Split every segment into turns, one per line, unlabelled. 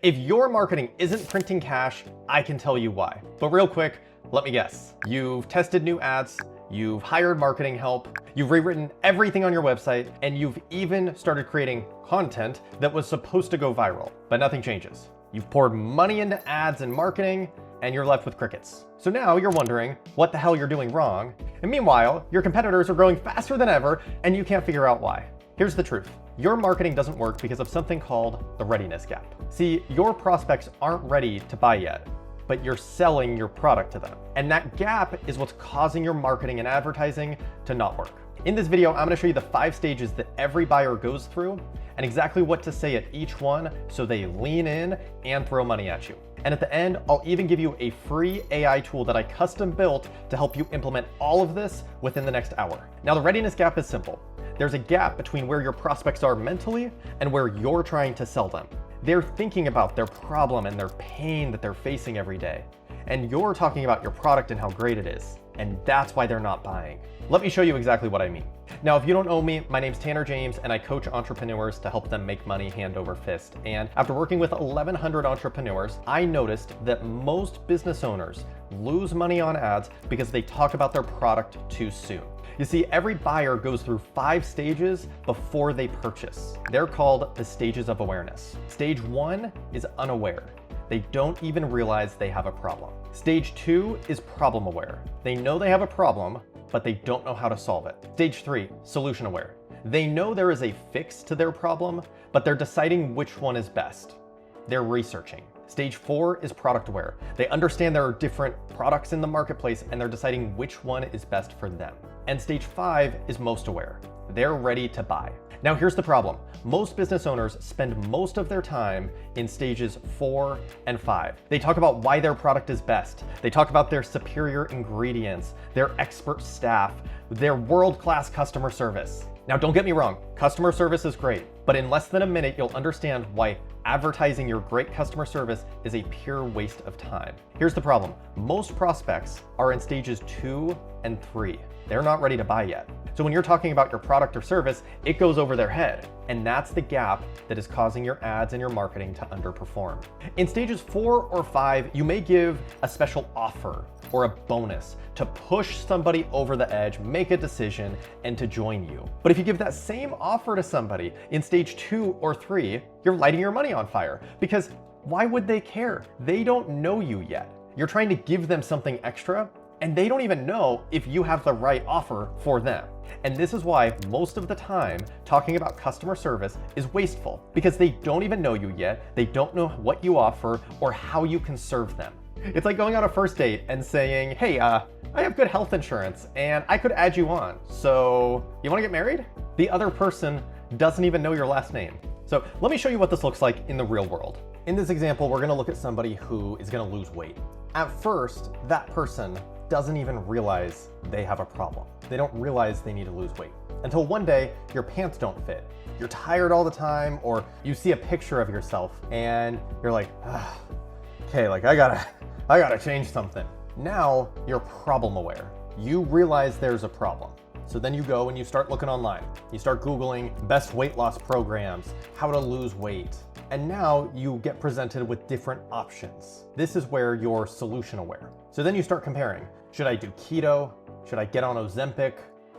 If your marketing isn't printing cash, I can tell you why. But real quick, let me guess. You've tested new ads, you've hired marketing help, you've rewritten everything on your website, and you've even started creating content that was supposed to go viral, but nothing changes. You've poured money into ads and marketing, and you're left with crickets. So now you're wondering what the hell you're doing wrong, and meanwhile, your competitors are growing faster than ever, and you can't figure out why. Here's the truth. Your marketing doesn't work because of something called the readiness gap. See, your prospects aren't ready to buy yet, but you're selling your product to them. And that gap is what's causing your marketing and advertising to not work. In this video, I'm gonna show you the 5 stages that every buyer goes through and exactly what to say at each one so they lean in and throw money at you. And at the end, I'll even give you a free AI tool that I custom built to help you implement all of this within the next hour. Now, the readiness gap is simple. There's a gap between where your prospects are mentally and where you're trying to sell them. They're thinking about their problem and their pain that they're facing every day. And you're talking about your product and how great it is. And that's why they're not buying. Let me show you exactly what I mean. Now, if you don't know me, my name's Tanner James, and I coach entrepreneurs to help them make money hand over fist. And after working with 1,100 entrepreneurs, I noticed that most business owners lose money on ads because they talk about their product too soon. You see, every buyer goes through 5 stages before they purchase. They're called the stages of awareness. Stage 1 is unaware. They don't even realize they have a problem. Stage 2 is problem aware. They know they have a problem, but they don't know how to solve it. Stage 3, solution aware. They know there is a fix to their problem, but they're deciding which one is best. They're researching. Stage 4 is product aware. They understand there are different products in the marketplace and they're deciding which one is best for them. And stage 5 is most aware. They're ready to buy. Now here's the problem. Most business owners spend most of their time in stages 4 and 5. They talk about why their product is best. They talk about their superior ingredients, their expert staff, their world-class customer service. Now don't get me wrong, customer service is great, but in less than a minute, you'll understand why advertising your great customer service is a pure waste of time. Here's the problem. Most prospects are in stages 2 and 3. They're not ready to buy yet. So when you're talking about your product or service, it goes over their head. And that's the gap that is causing your ads and your marketing to underperform. In stages 4 or 5, you may give a special offer or a bonus to push somebody over the edge, make a decision, and to join you. But if you give that same offer to somebody in stage 2 or 3, you're lighting your money on fire, because why would they care? They don't know you yet. You're trying to give them something extra, and they don't even know if you have the right offer for them. And this is why most of the time talking about customer service is wasteful, because they don't even know you yet. They don't know what you offer or how you can serve them. It's like going on a first date and saying, hey, I have good health insurance and I could add you on. So you wanna get married? The other person doesn't even know your last name. So let me show you what this looks like in the real world. In this example, we're gonna look at somebody who is gonna lose weight. At first, that person doesn't even realize they have a problem. They don't realize they need to lose weight until one day your pants don't fit. You're tired all the time, or you see a picture of yourself and you're like, okay, like I gotta change something. Now you're problem aware. You realize there's a problem. So then you go and you start looking online. You start Googling best weight loss programs, how to lose weight. And now you get presented with different options. This is where you're solution aware. So then you start comparing. Should I do keto? Should I get on Ozempic?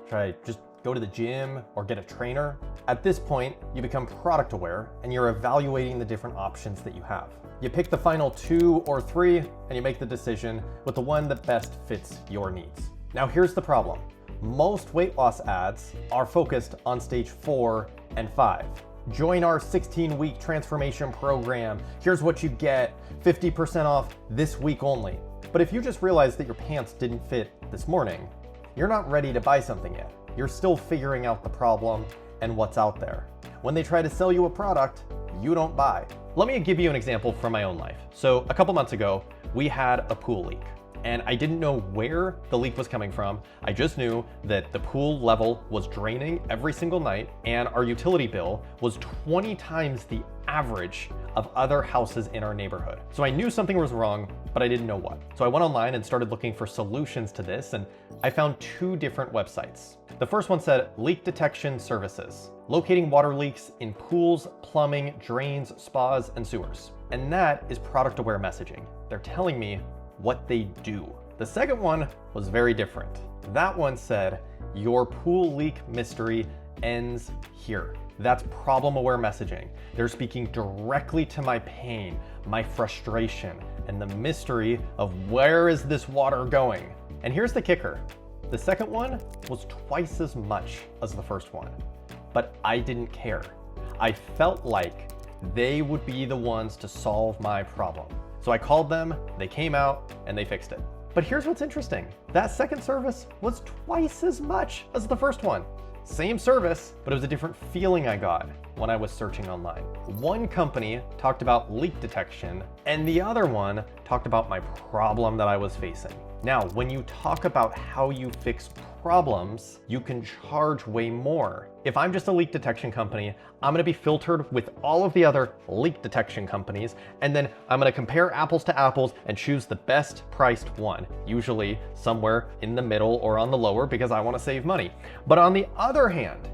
Should I just go to the gym or get a trainer? At this point, you become product aware and you're evaluating the different options that you have. You pick the final 2 or 3 and you make the decision with the one that best fits your needs. Now here's the problem. Most weight loss ads are focused on stage 4 and 5. Join our 16-week transformation program. Here's what you get, 50% off this week only. But if you just realized that your pants didn't fit this morning, you're not ready to buy something yet. You're still figuring out the problem and what's out there. When they try to sell you a product, you don't buy. Let me give you an example from my own life. So a couple months ago, we had a pool leak. And I didn't know where the leak was coming from. I just knew that the pool level was draining every single night and our utility bill was 20 times the average of other houses in our neighborhood. So I knew something was wrong, but I didn't know what. So I went online and started looking for solutions to this, and I found 2 different websites. The first one said leak detection services, locating water leaks in pools, plumbing, drains, spas, and sewers. And that is product aware messaging. They're telling me what they do. The second one was very different. That one said, your pool leak mystery ends here. That's problem aware messaging. They're speaking directly to my pain, my frustration, and the mystery of where is this water going? And here's the kicker. The second one was twice as much as the first one, but I didn't care. I felt like they would be the ones to solve my problem. So I called them, they came out, and they fixed it. But here's what's interesting. That second service was twice as much as the first one. Same service, but it was a different feeling I got when I was searching online. One company talked about leak detection, and the other one talked about my problem that I was facing. Now, when you talk about how you fix problems, you can charge way more. If I'm just a leak detection company, I'm gonna be filtered with all of the other leak detection companies, and then I'm gonna compare apples to apples and choose the best priced one, usually somewhere in the middle or on the lower because I wanna save money. But on the other hand,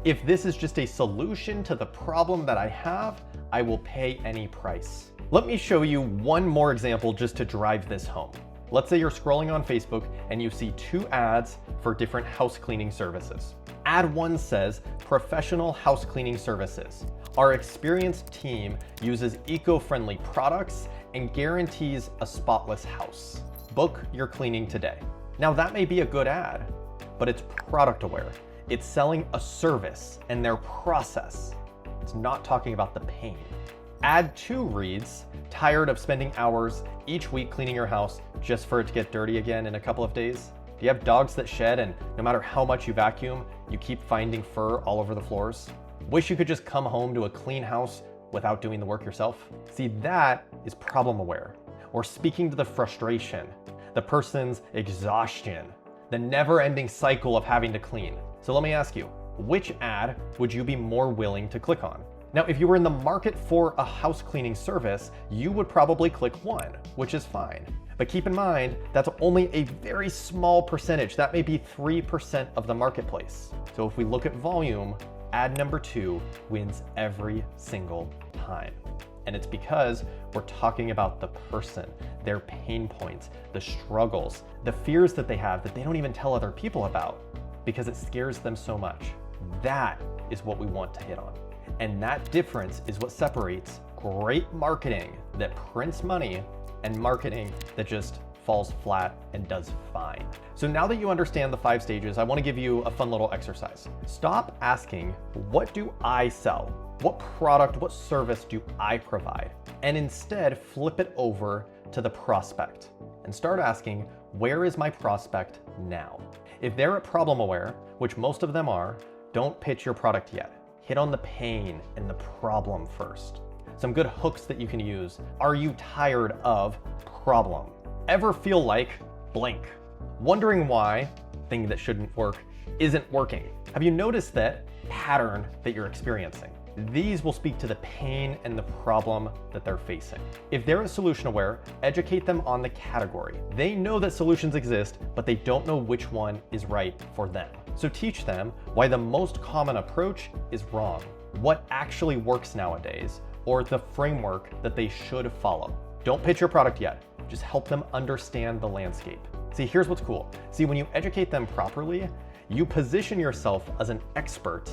if this is just a solution to the problem that I have, I will pay any price. Let me show you one more example just to drive this home. Let's say you're scrolling on Facebook and you see 2 ads for different house cleaning services. Ad 1 says, professional house cleaning services. Our experienced team uses eco-friendly products and guarantees a spotless house. Book your cleaning today. Now that may be a good ad, but it's product aware. It's selling a service and their process. It's not talking about the pain. Ad 2 reads, tired of spending hours each week cleaning your house just for it to get dirty again in a couple of days? Do you have dogs that shed and no matter how much you vacuum, you keep finding fur all over the floors? Wish you could just come home to a clean house without doing the work yourself? See, that is problem aware, or speaking to the frustration, the person's exhaustion, the never-ending cycle of having to clean. So let me ask you, which ad would you be more willing to click on? Now, if you were in the market for a house cleaning service, you would probably click 1, which is fine. But keep in mind, that's only a very small percentage. That may be 3% of the marketplace. So if we look at volume, ad number 2 wins every single time. And it's because we're talking about the person, their pain points, the struggles, the fears that they have that they don't even tell other people about because it scares them so much. That is what we want to hit on. And that difference is what separates great marketing that prints money and marketing that just falls flat and does fine. So now that you understand the 5 stages, I want to give you a fun little exercise. Stop asking, what do I sell? What product, what service do I provide? And instead flip it over to the prospect and start asking, where is my prospect now? If they're at problem aware, which most of them are, don't pitch your product yet. Hit on the pain and the problem first. Some good hooks that you can use. Are you tired of problem? Ever feel like blank? Wondering why thing that shouldn't work isn't working? Have you noticed that pattern that you're experiencing? These will speak to the pain and the problem that they're facing. If they're solution aware, educate them on the category. They know that solutions exist, but they don't know which one is right for them. So teach them why the most common approach is wrong, what actually works nowadays, or the framework that they should follow. Don't pitch your product yet, just help them understand the landscape. See, here's what's cool. See, when you educate them properly, you position yourself as an expert,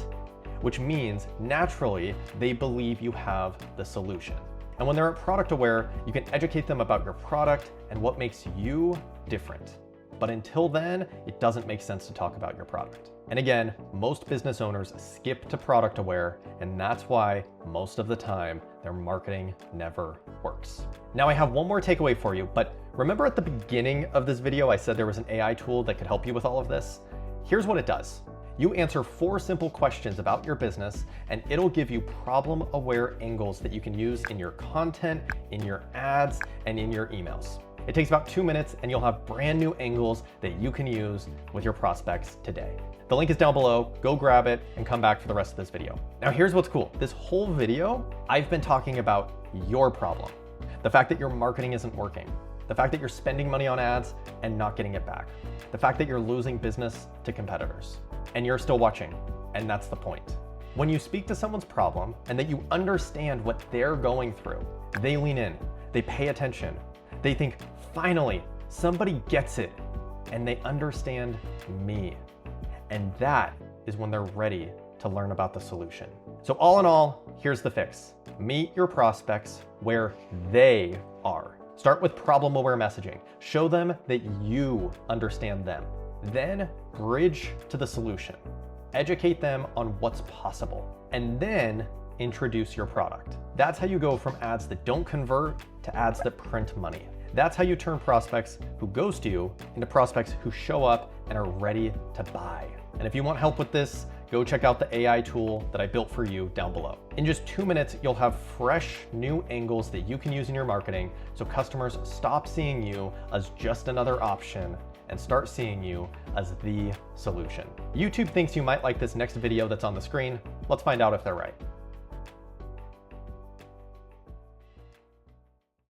which means naturally they believe you have the solution. And when they're product aware, you can educate them about your product and what makes you different. But until then, it doesn't make sense to talk about your product. And again, most business owners skip to product aware, and that's why most of the time their marketing never works. Now I have one more takeaway for you, but remember at the beginning of this video, I said there was an AI tool that could help you with all of this? Here's what it does. You answer 4 simple questions about your business, and it'll give you problem-aware angles that you can use in your content, in your ads, and in your emails. It takes about 2 minutes and you'll have brand new angles that you can use with your prospects today. The link is down below, go grab it and come back for the rest of this video. Now here's what's cool. This whole video, I've been talking about your problem. The fact that your marketing isn't working. The fact that you're spending money on ads and not getting it back. The fact that you're losing business to competitors. And you're still watching, and that's the point. When you speak to someone's problem and that you understand what they're going through, they lean in, they pay attention, they think, finally, somebody gets it, and they understand me. And that is when they're ready to learn about the solution. So all in all, here's the fix. Meet your prospects where they are. Start with problem-aware messaging. Show them that you understand them. Then bridge to the solution. Educate them on what's possible. And then introduce your product. That's how you go from ads that don't convert to ads that print money. That's how you turn prospects who ghost you into prospects who show up and are ready to buy. And if you want help with this, go check out the AI tool that I built for you down below. In just 2 minutes, you'll have fresh new angles that you can use in your marketing so customers stop seeing you as just another option and start seeing you as the solution. YouTube thinks you might like this next video that's on the screen. Let's find out if they're right.